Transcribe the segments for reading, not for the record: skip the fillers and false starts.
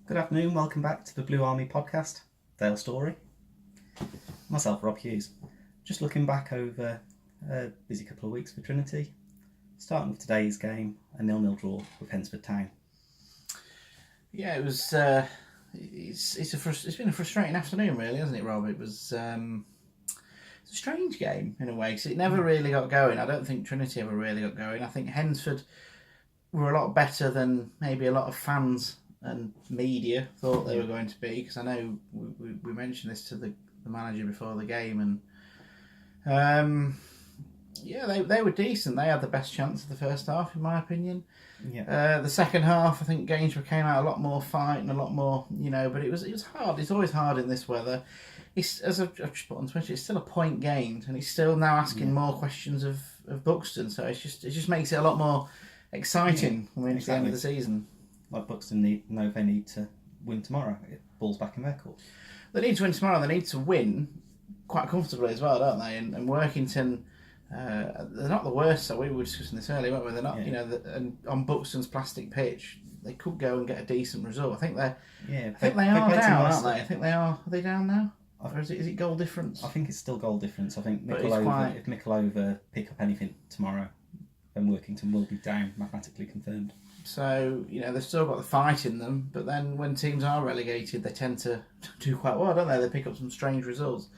Good afternoon, welcome back to the Blue Army podcast, Dale Story. Myself, Rob Hughes. Just looking back over a busy couple of weeks for Trinity, starting with today's game, a 0-0 draw with Hednesford Town. Yeah, it was. It's been a frustrating afternoon, really, hasn't it, Rob? It was. It's a strange game in a way because it never really got going. I don't think Trinity ever really got going. I think Hednesford were a lot better than maybe a lot of fans and media thought they were going to be, because I know we mentioned this to the manager before the game, and they were decent. They had the best chance of the first half, in my opinion. Yeah. The second half, I think Gainsborough came out a lot more fight and a lot more, but it was hard. It's always hard in this weather. It's, as I've just put on Twitter, it's still a point gained, and he's still now asking more questions of Buxton. So it just makes it a lot more exciting when we're into the end of the season. Like Buxton know they need to win tomorrow. It ball's back in their court. They need to win tomorrow. They need to win quite comfortably as well, don't they? And Workington, they're not the worst. So we were discussing this earlier, weren't we? They're not, and on Buxton's plastic pitch, they could go and get a decent result. I think they are down, aren't they? I think they are. Are they down now? Or is it goal difference? I think it's still goal difference. I think if Michelova pick up anything tomorrow, then Workington will be down, mathematically confirmed. So, they've still got the fight in them, but then when teams are relegated, they tend to do quite well, don't they? They pick up some strange results.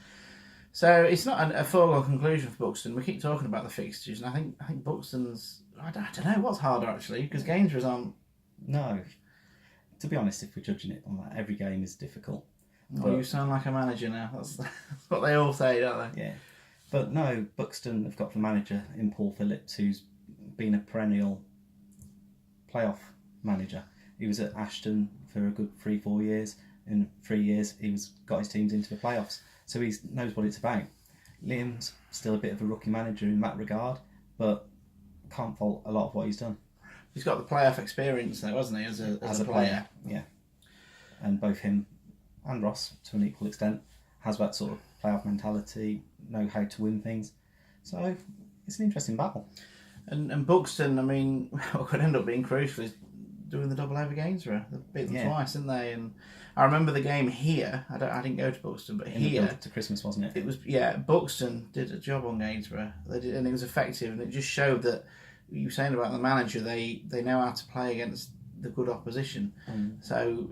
So it's not a foregone conclusion for Buxton. We keep talking about the fixtures, and I think Buxton's... I don't know what's harder, actually, because Gainsborough's aren't... No. To be honest, if we're judging it on that, every game is difficult. Well, you sound like a manager now. That's what they all say, don't they? Yeah. But no, Buxton have got the manager in Paul Phillips, who's been a perennial playoff manager. He was at Ashton for a good 3-4 years. In 3 years, got his teams into the playoffs. So he knows what it's about. Liam's still a bit of a rookie manager in that regard, but can't fault a lot of what he's done. He's got the playoff experience though, hasn't he, as a player? Yeah. And both him and Ross, to an equal extent, has that sort of playoff mentality, know how to win things. So it's an interesting battle. And Buxton, I mean, what could end up being crucial is doing the double over Gainsborough. They beat them twice, didn't they? And I remember the game here. I didn't go to Buxton, but here the build to Christmas, wasn't it? It was Buxton did a job on Gainsborough. They did, and it was effective. And it just showed that you were saying about the manager. They know how to play against the good opposition. So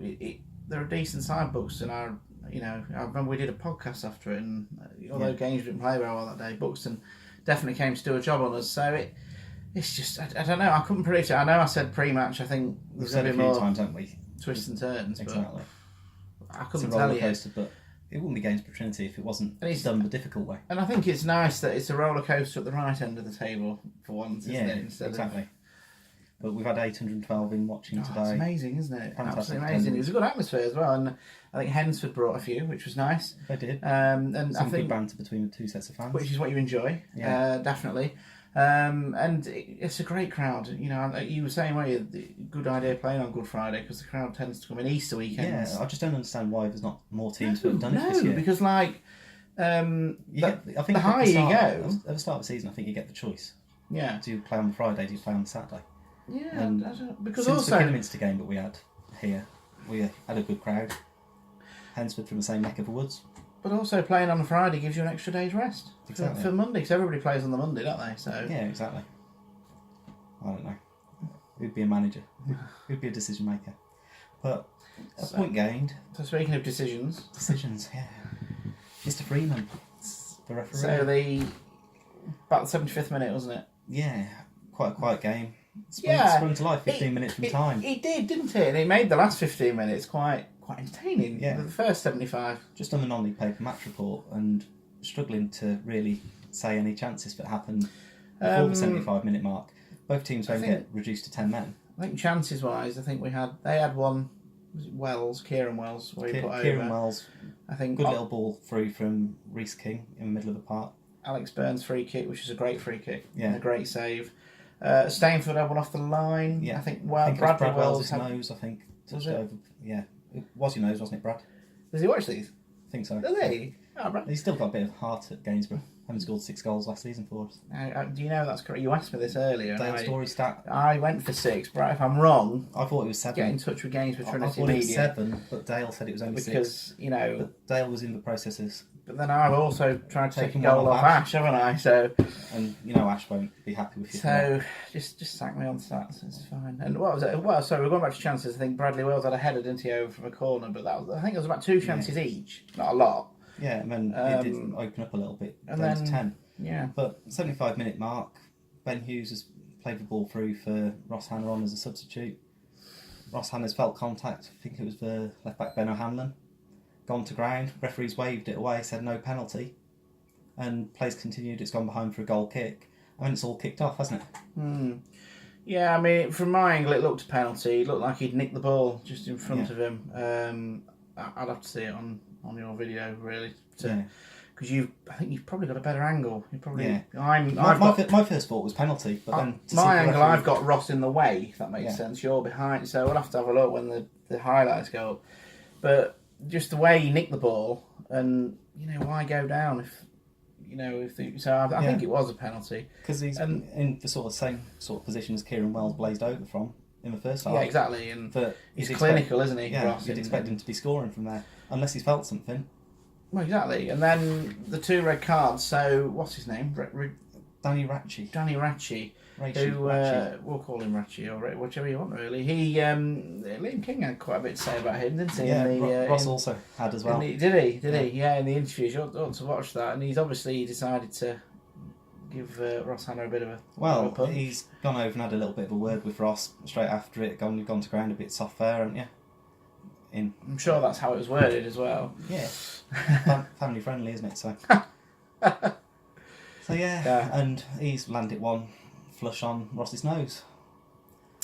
they're a decent side, Buxton. I remember we did a podcast after it, and although Gainsborough didn't play very well that day, Buxton definitely came to do a job on us. So it's just, I don't know, I couldn't predict it. I know I said pre-match, I think there's going to be more times, haven't we? Twists and turns. Exactly. But I couldn't tell you. But it wouldn't be Gainsborough Trinity if it wasn't done the difficult way. And I think it's nice that it's a roller coaster at the right end of the table for once, isn't it? Exactly. But we've had 812 in watching today. It's amazing, isn't it? Fantastic. Absolutely amazing. It was a good atmosphere as well, and I think Hednesford brought a few, which was nice. They did. And some I think good banter between the two sets of fans, which is what you enjoy. Definitely. And it's a great crowd. You were saying, well, good idea playing on Good Friday because the crowd tends to come in Easter weekends. Yeah, I just don't understand why there's not more teams that have done it this year. Because I think the higher you go at the start of the season, I think you get the choice. Yeah. Do you play on the Friday? Do you play on the Saturday? Yeah, and because since also the Kidderminster game that we had here, we had a good crowd. Hednesford from the same neck of the woods. But also playing on a Friday gives you an extra day's rest. Exactly. For Monday, because everybody plays on the Monday, don't they? So yeah, exactly. I don't know. Who'd be a manager? Who'd be a decision maker? But a point gained. So speaking of decisions, yeah. Mr. Freeman, the referee. So about the 75th minute, wasn't it? Yeah, quite a quiet game. Sprung to life 15 minutes from time. He did, didn't he? And he made the last 15 minutes quite entertaining. Yeah. The first 75. Just on the non-league paper match report and struggling to really say any chances that happened before the 75-minute mark. Both teams don't get reduced to 10 men. I think chances-wise, they had one. Was it Kieran Wells, where he put over? Kieran Wells. I think good little ball through from Reece King in the middle of the park. Alex Burns' free kick, which is a great free kick. Yeah. And a great save. Stainford had one off the line. Yeah. I think Bradley Wells' nose, I think. Was it? Over. Yeah. It was your nose, wasn't it, Brad? Does he watch these? I think so. Really? Oh, right. He's still got a bit of heart at Gainsborough. Having scored 6 goals last season for us. Do you know that's correct? You asked me this earlier. Dale Story stat. I went for 6, but if I'm wrong, I thought it was 7. get in touch with Gainsborough I Trinity thought it was Media. 7, but Dale said it was only 6. Because, you know... But Dale was in the processes. But then I've also tried to take a Taken goal one off off Ash, haven't I? So... And, you know, Ash won't be happy with you. So, just sack me on stats, it's fine. And what was it? Well, sorry, we're going back to chances. I think Bradley Wells had a header, didn't he, over from a corner, but I think it was about 2 chances each. Not a lot. Yeah, and then it did open up a little bit. And then 10. Yeah. But 75-minute mark, Ben Hughes has played the ball through for Ross Hanna on as a substitute. Ross Hanna's felt contact. I think it was the left-back Ben O'Hanlon. Gone to ground. Referees waved it away, said no penalty. And play's continued. It's gone behind for a goal kick. I mean, it's all kicked off, hasn't it? Yeah, I mean, from my angle, it looked a penalty. It looked like he'd nicked the ball just in front of him. I'd have to see it on your video, really. Because I think you've probably got a better angle. You probably. Yeah. My first thought was penalty, but then my angle, I've got Ross in the way. If that makes sense, you're behind, so we'll have to have a look when the highlights go up. But just the way he nicked the ball, and why go down if I think it was a penalty because he's in the same sort of position as Kieran Wells blazed over from in the first half. Yeah, exactly, and but he's clinical, isn't he? Yeah, Ross, you'd expect him to be scoring from there unless he's felt something. Well, exactly. And then the 2 red cards. So, what's his name? Danny Ratchie. Danny Ratchie. Who, we'll call him Ratchie or whichever you want, really. Liam King had quite a bit to say about him, didn't he? Yeah, Ross also had as well. Did he? Yeah, in the interviews. You ought to watch that. And he's obviously decided to give Ross Hanna a bit of a... Well, he's gone over and had a little bit of a word with Ross straight after it. Gone to ground a bit soft there, haven't you? I'm sure that's how it was worded as well. Yeah. Family friendly, isn't it? So, and he's landed one flush on Ross's nose.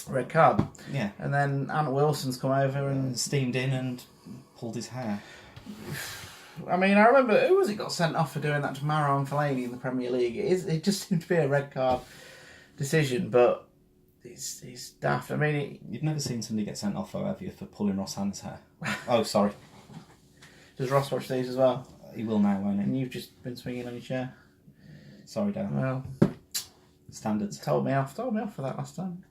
Red card. Yeah. And then Ant Wilson's come over and steamed in and pulled his hair. I mean, I remember, who was it got sent off for doing that to Marouane Fellaini in the Premier League? It just seemed to be a red card decision, but it's daft. I mean... You've never seen somebody get sent off, though, have you, for pulling Ross Hanna's hair? Oh, sorry. Does Ross watch these as well? He will now, won't he? And you've just been swinging on your chair. Sorry, Dale. Well... Standards. Told me off for that last time.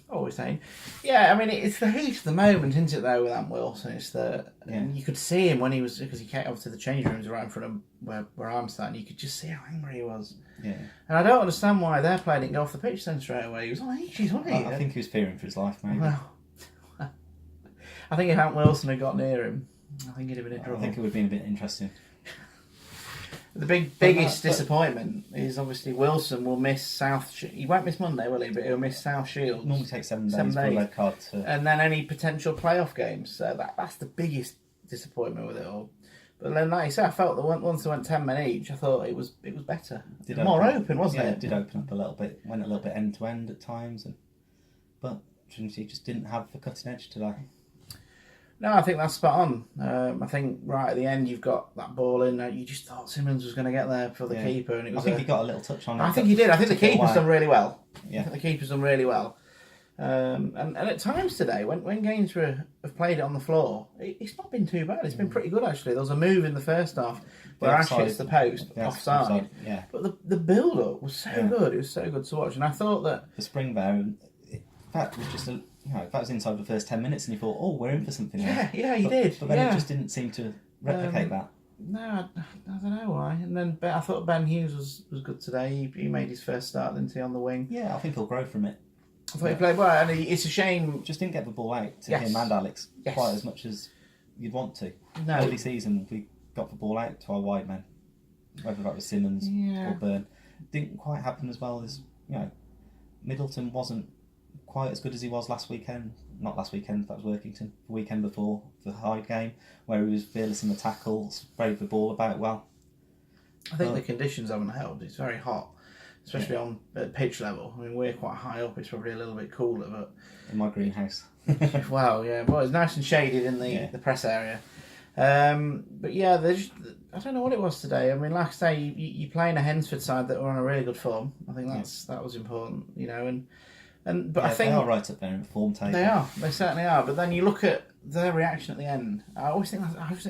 Always saying. Yeah, I mean, it's the heat of the moment, isn't it, though, with Ant Wilson? It's you could see him when he was, because he came up to the change rooms right in front of where I'm sat, and you could just see how angry he was. Yeah. And I don't understand why their player didn't go off the pitch then straight away. He was on ages, wasn't he? I think he was fearing for his life, maybe. Well, I think if Ant Wilson had got near him, I think he'd have been in trouble. I think it would have been a bit interesting. The biggest disappointment is obviously Wilson will miss South. He won't miss Monday, will he? But he'll miss South Shields. Normally takes 7 days for a red card and then any potential playoff games. So that's the biggest disappointment with it all. But then, like you said, I felt that once they went 10 men each, I thought it was better. More open, wasn't it? It did open up a little bit. Went a little bit end to end at times, but Trinity just didn't have the cutting edge today. No, I think that's spot on. I think right at the end you've got that ball in. You just thought Simmons was going to get there for the keeper, and it was. I think he got a little touch on it. I think he did. I think the keeper's done really well. Yeah, I think the keeper's done really well. And at times today, when Gainsborough have played it on the floor, it's not been too bad. It's been pretty good actually. There was a move in the first half where Ash hits the post offside. Yeah, but the build up was so good. It was so good to watch, and I thought that the spring there, that was just a. If that was inside the first 10 minutes and you thought, oh, we're in for something here. Yeah, you did. But then it just didn't seem to replicate that. No, I don't know why. And then I thought Ben Hughes was good today. He made his first start, didn't he, on the wing? Yeah, I think he'll grow from it. I thought he played well, and it's a shame. Just didn't get the ball out to him and Alex quite as much as you'd want to. No. Early season, we got the ball out to our wide men, whether that was Simmons or Byrne. Didn't quite happen as well as, Middleton wasn't quite as good as he was last weekend. Not last weekend, that was Workington. The weekend before, the Hyde game, where he was fearless in the tackle, sprayed the ball about well. I think the conditions haven't helped. It's very hot, especially on pitch level. I mean, we're quite high up. It's probably a little bit cooler, but in my greenhouse. Wow, yeah. Well, it's nice and shaded in the press area. But yeah, I don't know what it was today. I mean, like I say, you're playing a Hednesford side that were on a really good form. I think that was important, and But I think they are right up there in the form table. They certainly are. But then you look at their reaction at the end. I always think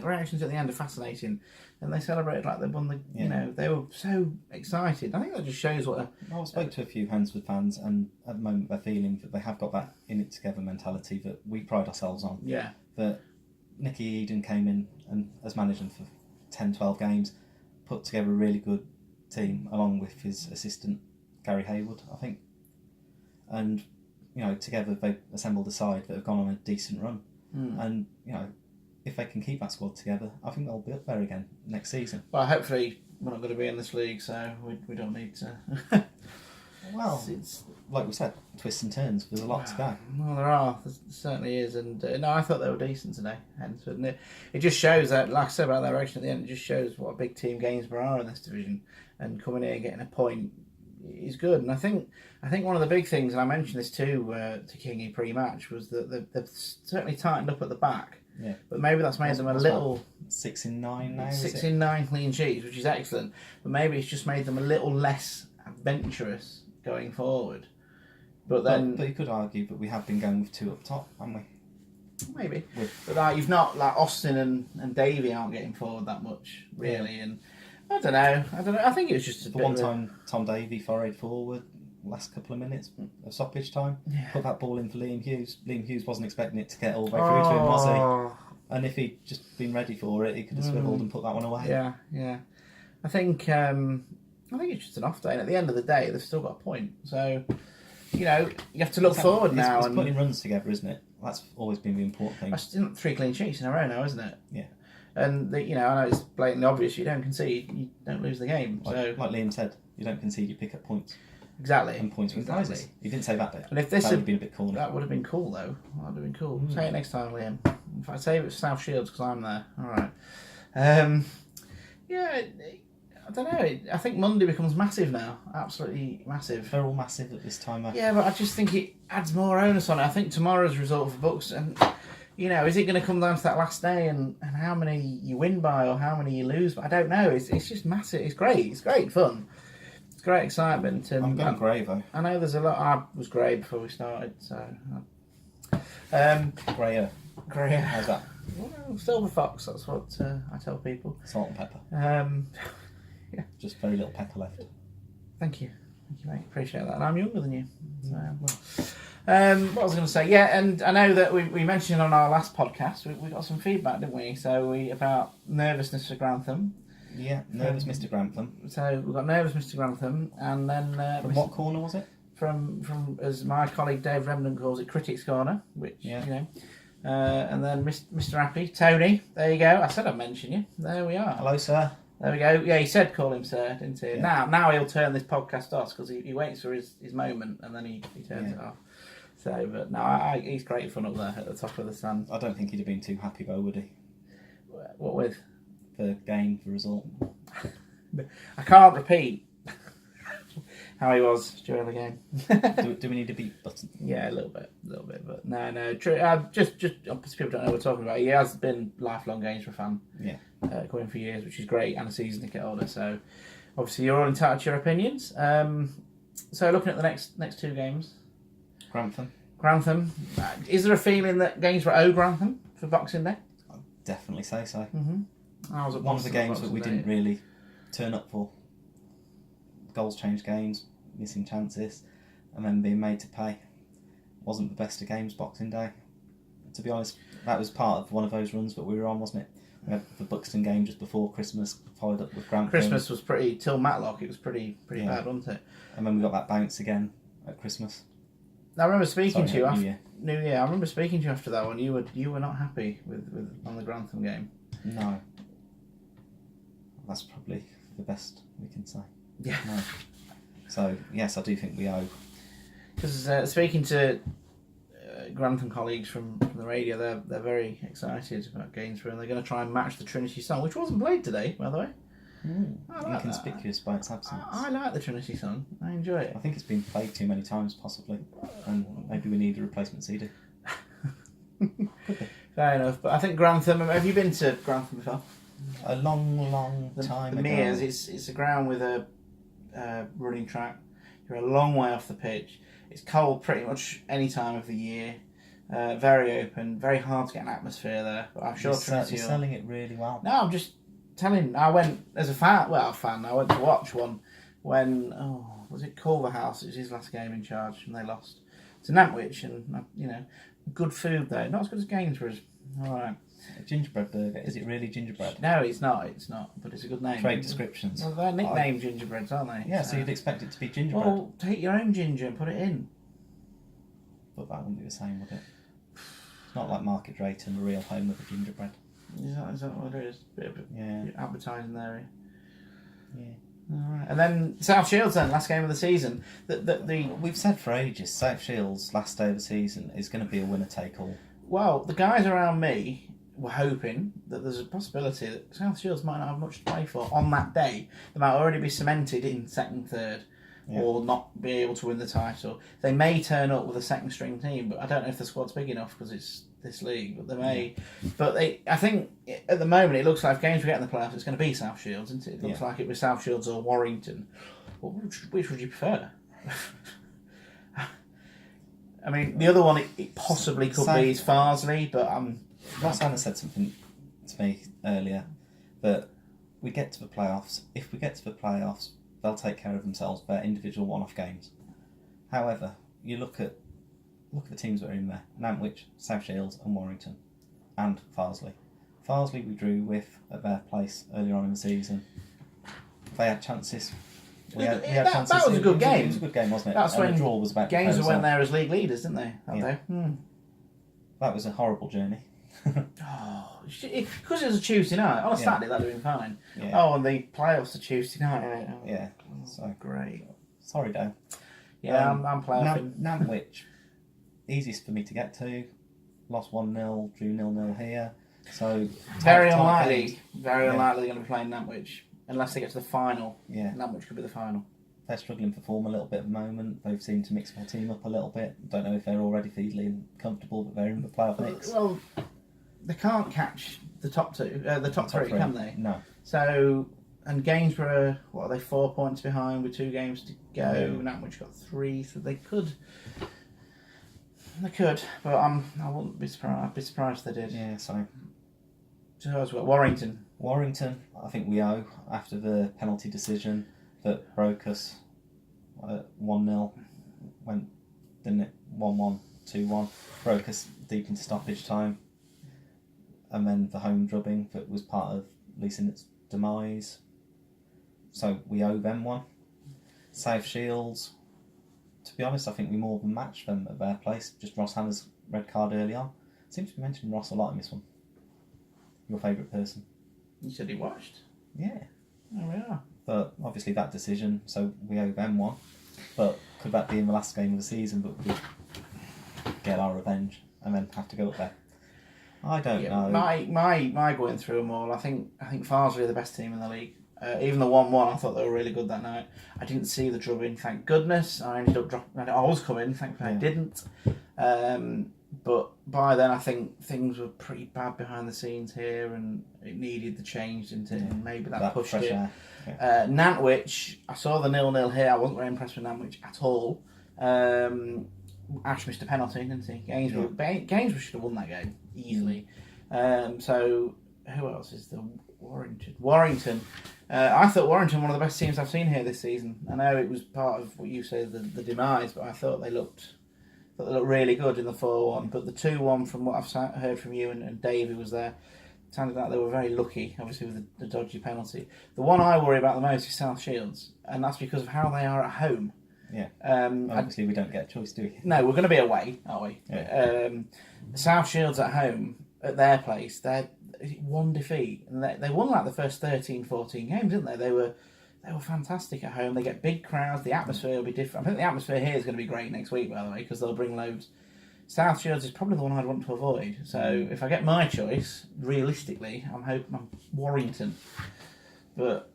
reactions at the end are fascinating. And they celebrated like they won the. You know, they were so excited. I think that just shows what. I spoke to a few Hednesford fans, and at the moment they're feeling that they have got that in it together mentality that we pride ourselves on. Yeah. That Nicky Eden came in and as manager for 10, 12 games, put together a really good team along with his assistant Gary Hayward, I think. And together they've assembled a side that have gone on a decent run. And if they can keep that squad together, I think they'll be up there again next season. Well, hopefully we're not going to be in this league, so we don't need to. Well, it's like we said, twists and turns. There's a lot to go. Well, there certainly is, and no, I thought they were decent today. And it just shows that, like I said about their reaction at the end, it just shows what a big team Gainsborough are in this division, and coming here and getting a point is good. And I think one of the big things, and I mentioned this too to Kingy pre-match, was that they've certainly tightened up at the back. Yeah. But maybe that's made them a little 6 in 9 now. 6 in 9 clean sheets, which is excellent. But maybe it's just made them a little less adventurous going forward. But you could argue that we have been going with 2 up top, haven't we? Maybe. But you've not, like Austin and Davey aren't getting forward that much, really. Yeah. And I don't know. I think it was just a bit one time Tom Davey forayed forward last couple of minutes of stoppage time. Yeah. Put that ball in for Liam Hughes. Liam Hughes wasn't expecting it to get all the way through to him, was he? And if he'd just been ready for it, he could have swiveled and put that one away. Yeah. I think it's just an off day, and at the end of the day, they've still got a point. So, you have to look forward now. It's putting runs together, isn't it? That's always been the important thing. That's still 3 clean sheets in a row now, isn't it? Yeah. And I know it's blatantly obvious. You don't concede, you don't lose the game. Like Liam said, you don't concede, you pick up points. Exactly. And points with prizes. He didn't say that bit. And if this that would have been a bit corny. That would have been cool, though. That would have been cool. Say it next time, Liam. In fact, say it was South Shields because I'm there. All right. Yeah, I don't know. I think Monday becomes massive now. Absolutely massive. They're all massive at this time. Yeah, but I just think it adds more onus on it. I think tomorrow's result for Bucks, and is it going to come down to that last day and how many you win by or how many you lose? But I don't know. It's just massive. It's great. It's great fun. It's great excitement. And I'm going grey though. I know there's a lot. I was grey before we started, so. Grayer. How's that? Well, Silver Fox. That's what I tell people. Salt and pepper. Yeah. Just very little pepper left. Thank you, mate. Appreciate that. And I'm younger than you. So, what was I going to say? Yeah, and I know that we mentioned on our last podcast we got some feedback, didn't we? So about nervousness for Grantham. Yeah, nervous Mr. Grantham. So we've got nervous Mr. Grantham, and then from what corner was it? From as my colleague Dave Remden calls it, Critics Corner, which and then Mr. Happy, Tony. There you go. I said I'd mention you. There we are. Hello, sir. There we go. Yeah, he said call him sir, didn't he? Yeah. Now he'll turn this podcast off because he waits for his moment and then he turns it off. So, but no, he's great fun up there at the top of the stand. I don't think he'd have been too happy though, would he? What with? The game, the result. I can't repeat how he was during the game. do we need a beat button? Yeah, a little bit, but no. True. Just people don't know what we're talking about. He has been lifelong Gainsborough fan. Yeah. Going for years, which is great, and a season ticket holder. So, obviously, you're all entitled to your opinions. So, looking at the next 2 games, Grantham. Is there a feeling that Gainsborough owe Grantham for Boxing Day? I'd definitely say so. Mm-hmm. I was at one of the games that we didn't really turn up for. Goals changed games, missing chances, and then being made to pay. Wasn't the best of games Boxing Day. To be honest, that was part of one of those runs that we were on, wasn't it? We had the Buxton game just before Christmas, followed up with Grantham. Christmas was pretty, till Matlock, it was pretty bad, wasn't it? And then we got that bounce again at Christmas. I remember speaking to you after New Year. I remember speaking to you after that one. You were not happy with on the Grantham game. No. That's probably the best we can say. Yeah. No. So yes, I do think we owe. Because speaking to Grantham colleagues from the radio, they're very excited about Gainsborough, and they're going to try and match the Trinity song, which wasn't played today, by the way. Inconspicuous by its absence. I like the Trinity song. I enjoy it. I think it's been played too many times, possibly, and maybe we need a replacement CD. Fair enough, but I think Grantham. Have you been to Grantham before? A long time ago. Mears, it's a ground with a running track. You're a long way off the pitch. It's cold pretty much any time of the year. Very open, very hard to get an atmosphere there. But I'm sure Trinity you're selling it really well. No, I'm just telling. I went as a fan. Well, I went to watch one when was it Culverhouse? It was his last game in charge, and they lost to Nantwich. And good food though, not as good as Gainsborough's. All right. A gingerbread burger. Is it really gingerbread? No, it's not. It's not. But it's a good name. Trade descriptions. Well, they're nicknamed gingerbreads, aren't they? Yeah, so you'd expect it to be gingerbread. Well, take your own ginger and put it in. But that wouldn't be the same, would it? It's not like Market Drayton, the real home of the gingerbread. Is that what it is? Bit of advertising there. Yeah. All right. And then South Shields then, last game of the season. We've said for ages, South Shields' last day of the season is going to be a winner-take-all. Well, the guys around me were hoping that there's a possibility that South Shields might not have much to play for on that day. They might already be cemented in second, third, or not be able to win the title. They may turn up with a second string team, but I don't know if the squad's big enough because it's this league. But they may. Yeah. But I think at the moment it looks like if Games were getting the playoffs, it's going to be South Shields, isn't it? It looks like it was South Shields or Warrington. Well, which would you prefer? I mean, the other one it possibly could be is Farsley, but Ross Hannah said something to me earlier that we get to the playoffs. If we get to the playoffs, they'll take care of themselves. Their individual one-off games. However, you look at the teams that are in there: Nantwich, South Shields, and Warrington, and Farsley. Farsley we drew with at their place earlier on in the season. They had chances. We had chances. That was a good game. It was a good game, wasn't it? That's when the draw was about Games went there as league leaders, didn't they? That was a horrible journey. Because it was a Tuesday night. On a Saturday, that'd have been fine. Yeah. Oh, and the playoffs are Tuesday night. Oh, yeah. So great. Sorry, Dave. Yeah, I'm playoffing. Nantwich, easiest for me to get to. Lost 1-0, drew 0-0 here. So very unlikely they're going to be playing Nantwich unless they get to the final. Yeah, Nantwich could be the final. They're struggling for form a little bit at the moment. They've seemed to mix their team up a little bit. Don't know if they're already feeling comfortable, but they're in the playoff mix. Well, they can't catch the top three, can they? No. So, and Gainsborough, what are they, 4 points behind with 2 games to go? Nantwich got 3, so they could. They could, but I wouldn't be surprised. I'd be surprised if they did. Yeah, so as well, Warrington. Warrington, I think we owe after the penalty decision that broke us 1-0. Went, didn't it? 1-1, 2-1. Broke us deep into stoppage time. And then the home drubbing that was part of leasing its demise. So we owe them one. South Shields, to be honest, I think we more than matched them at their place. Just Ross Hannah's red card early on. Seems to be mentioning Ross a lot in this one. Your favourite person. You said he watched? Yeah. There we are. But obviously that decision, so we owe them one. But could that be in the last game of the season, but we get our revenge and then have to go up there? I don't know. My going through them all, I think Farsley are the best team in the league. Even the 1-1, I thought they were really good that night. I didn't see the drubbing, thank goodness. I ended up dropping. I was coming, thankfully I didn't. But by then, I think things were pretty bad behind the scenes here, and it needed the change, didn't it? And maybe that pushed it. Yeah. Nantwich, I saw the 0-0 here. I wasn't very impressed with Nantwich at all. Ash missed a penalty, didn't he? Gainsborough should have won that game easily. So who else is the Warrington? I thought Warrington one of the best teams I've seen here this season. I know it was part of what you say the demise, but I thought they looked really good in the 4-1. But the 2-1, from what I've heard from you and Dave, who was there, sounded like they were very lucky, obviously with the dodgy penalty. The one I worry about the most is South Shields, and that's because of how they are at home. Yeah. Obviously, we don't get a choice, do we? No, we're going to be away, aren't we? Yeah. South Shields at home, at their place, they're 1 defeat. And they won like the first 13, 14 games, didn't they? They were fantastic at home. They get big crowds. The atmosphere will be different. I think the atmosphere here is going to be great next week, by the way, because they'll bring loads. South Shields is probably the one I'd want to avoid. So if I get my choice, realistically, I'm hoping I'm Warrington. But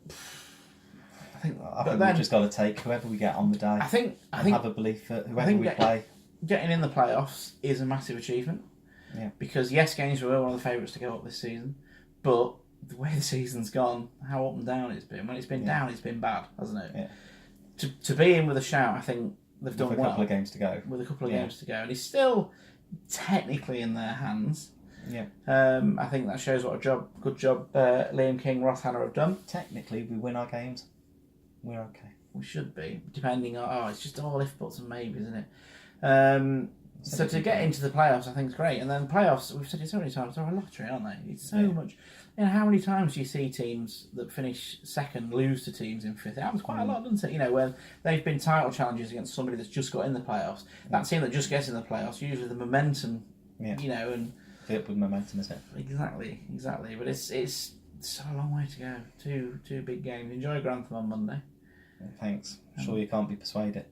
I think we've just got to take whoever we get on the day. I think have a belief that whoever we play. Getting in the playoffs is a massive achievement. Yeah. Because yes, Games were one of the favourites to go up this season, but the way the season's gone, how up and down it's been. When it's been down, it's been bad, hasn't it? Yeah. To be in with a shout, I think they've done with a well. couple of games to go. With a couple of games to go. And he's still technically in their hands. Yeah. I think that shows what a good job Liam King, Ross Hanna have done. Technically, we win our games. We're okay. We should be, depending on... it's just all if, buts and maybes, isn't it? So to get into the playoffs, I think is great. And then playoffs, we've said it so many times, they're a lottery, aren't they? It's so much... how many times do you see teams that finish second lose to teams in fifth? It happens quite a lot, doesn't it? When they've been title challenges against somebody that's just got in the playoffs. That team that just gets in the playoffs, usually the momentum, and... Flip with momentum, isn't it? Exactly. But it's a long way to go. Two big games. Enjoy Grantham on Monday. Thanks. Sure you can't be persuaded.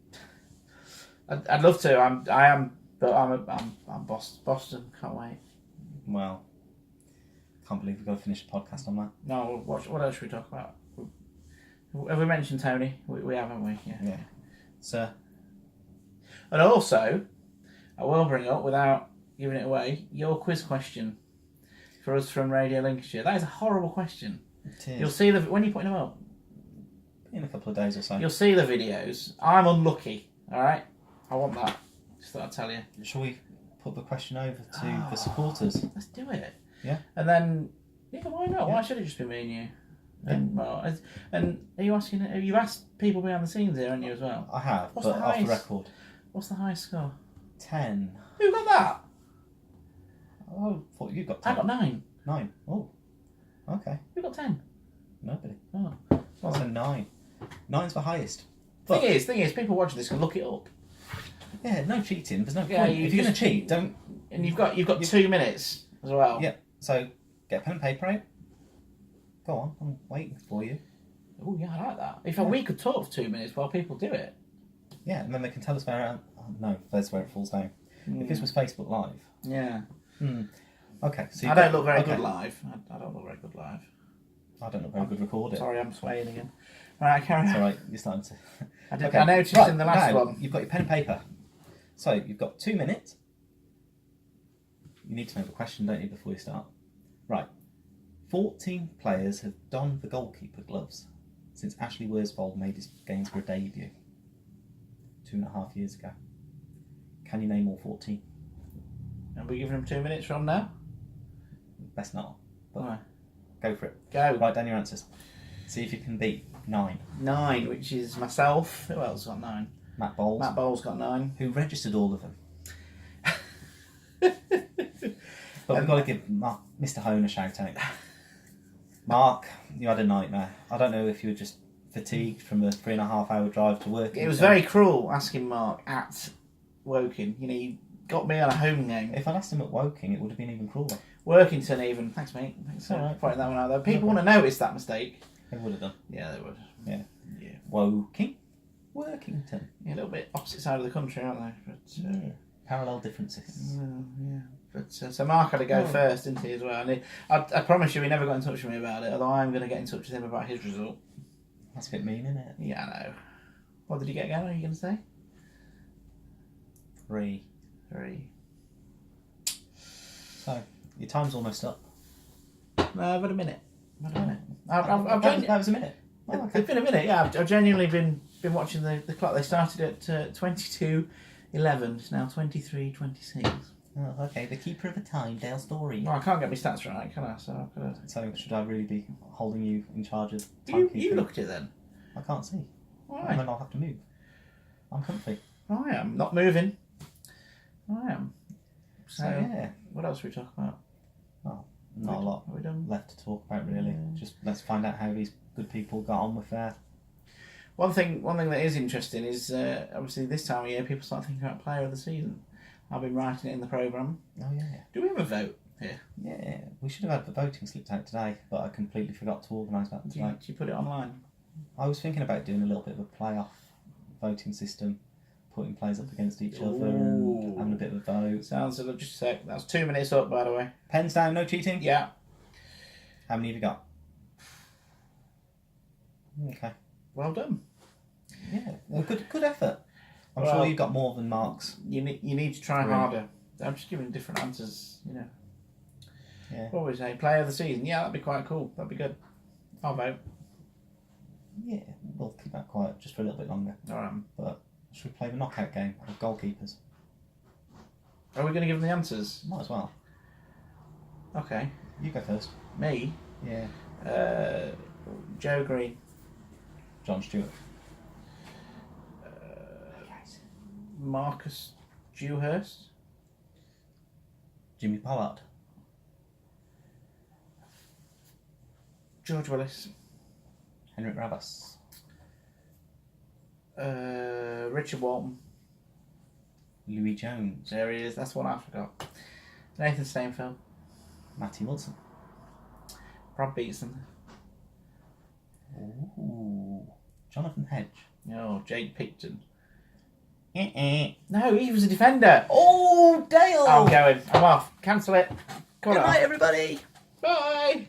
I'd love to. I am, but I'm Boston. Can't wait. Well, can't believe we've got to finish the podcast on that. No, what else should we talk about? Have we mentioned Tony? We have, haven't we? Yeah. So. And also, I will bring up, without giving it away, your quiz question for us from Radio Lincolnshire. That is a horrible question. It is. You'll see when are you putting them up? In a couple of days or so. You'll see the videos. I'm unlucky. All right, I want that. Just thought I'd tell you. Shall we put the question over to the supporters? Let's do it. Yeah. And then, why not? Yeah. Why should it just be me and you? And, and are you asking? Have you asked people behind the scenes here, haven't you, as well? I have, What's but the off the highest? record. What's the highest score? 10. Who got that? Oh, I thought you got 10. I got 9. 9. Oh, okay. Who got 10? Nobody. Oh. Well, so 9. 9's the highest. Thing is, people watching this can look it up. Yeah, no cheating. There's no Yeah, point. If you're going to cheat, don't... And you've got 2 minutes as well. Yeah, so get a pen and paper out. Go on, I'm waiting for you. Oh, yeah, I like that. In fact, we could talk for 2 minutes while people do it. Yeah, and then they can tell us where... Oh, no, there's where it falls down. If this was Facebook Live... Yeah. Okay, so... I don't look very good live. I don't look very good live. I don't look very good recording. Sorry, I'm swaying again. Right, carry on. It's alright, you're starting to... I noticed in the last one. You've got your pen and paper. So, you've got 2 minutes. You need to know the question, don't you, before you start? Right. 14 players have donned the goalkeeper gloves since Ashley Worsfold made his Gainsborough debut 2.5 years ago. Can you name all 14? And we're giving them 2 minutes from now? Best not. But Right. go for it. Go. Write down your answers. See if you can beat 9. 9, which is myself. Who else got 9? Matt Bowles. Matt Bowles got 9. Who registered all of them. But we've got to give Mr. Hone a shout out. Mark, you had a nightmare. I don't know if you were just fatigued from the 3.5 hour drive to work. It was very cruel asking Mark at Woking. He got me on a home game. If I'd asked him at Woking, it would have been even crueler. Workington even. Thanks, mate. Thanks for pointing that one out there. People want to notice that mistake. They would have done. Yeah, they would. Yeah. Yeah. Woking? Workington. Yeah, a little bit opposite side of the country, aren't they? But, Parallel differences. yeah. But so Mark had to go first, didn't he, as well? And I promise you, he never got in touch with me about it. Although I'm going to get in touch with him about his result. That's a bit mean, isn't it? Yeah, I know. What did he get again? What are you going to say? 3. 3. So your time's almost up. No, I've had a minute. That was a minute. Oh, okay. It's been a minute. Yeah, I've genuinely been watching the clock. They started at 22:11. It's now 23:26. Oh, okay, the keeper of the time, Dale Story. Well, I can't get my stats right, can I? So I've got to... So should I really be holding you in charge of You timekeeping? look at it then. I can't see. Why? And then I'll have to move. I'm comfy. I am not moving. I am. So yeah. What else are we talking about? Well, not a lot Are we done? left to talk about really. Just let's find out how these good people got on with their... One thing that is interesting is obviously this time of year people start thinking about player of the season. I've been writing it in the programme. Oh yeah. Do we have a vote here? Yeah, we should have had the voting slipped out today, but I completely forgot to organise that Do today. you put it online? I was thinking about doing a little bit of a playoff voting system, putting players up against each other and having a bit of a vote. Sounds just a sec. That's 2 minutes up, by the way. Pens down, no cheating? Yeah. How many have you got? Okay. Well done. Yeah, well, good effort. I'm sure you got more than Mark's. You need to try harder. I'm just giving different answers, Yeah. What would we say? Player of the season? Yeah, that'd be quite cool. That'd be good. I'll vote. Yeah, we'll keep that quiet just for a little bit longer. Alright. But Should we play the knockout game of goalkeepers? Are we going to give them the answers? Might as well. Okay. You go first. Me? Yeah. Joe Green. John Stewart. Marcus Dewhurst. Jimmy Pollard. George Willis. Henrik Rabas. Richard Walton. Louis Jones. There he is. That's one I forgot. Nathan Stainfield. Matty Wilson. Brad Beatson. Ooh. Jonathan Hedge. Oh, Jake Picton. No, he was a defender. Oh, Dale! I'm going. I'm off. Cancel it. Come Good on. night, everybody. Bye.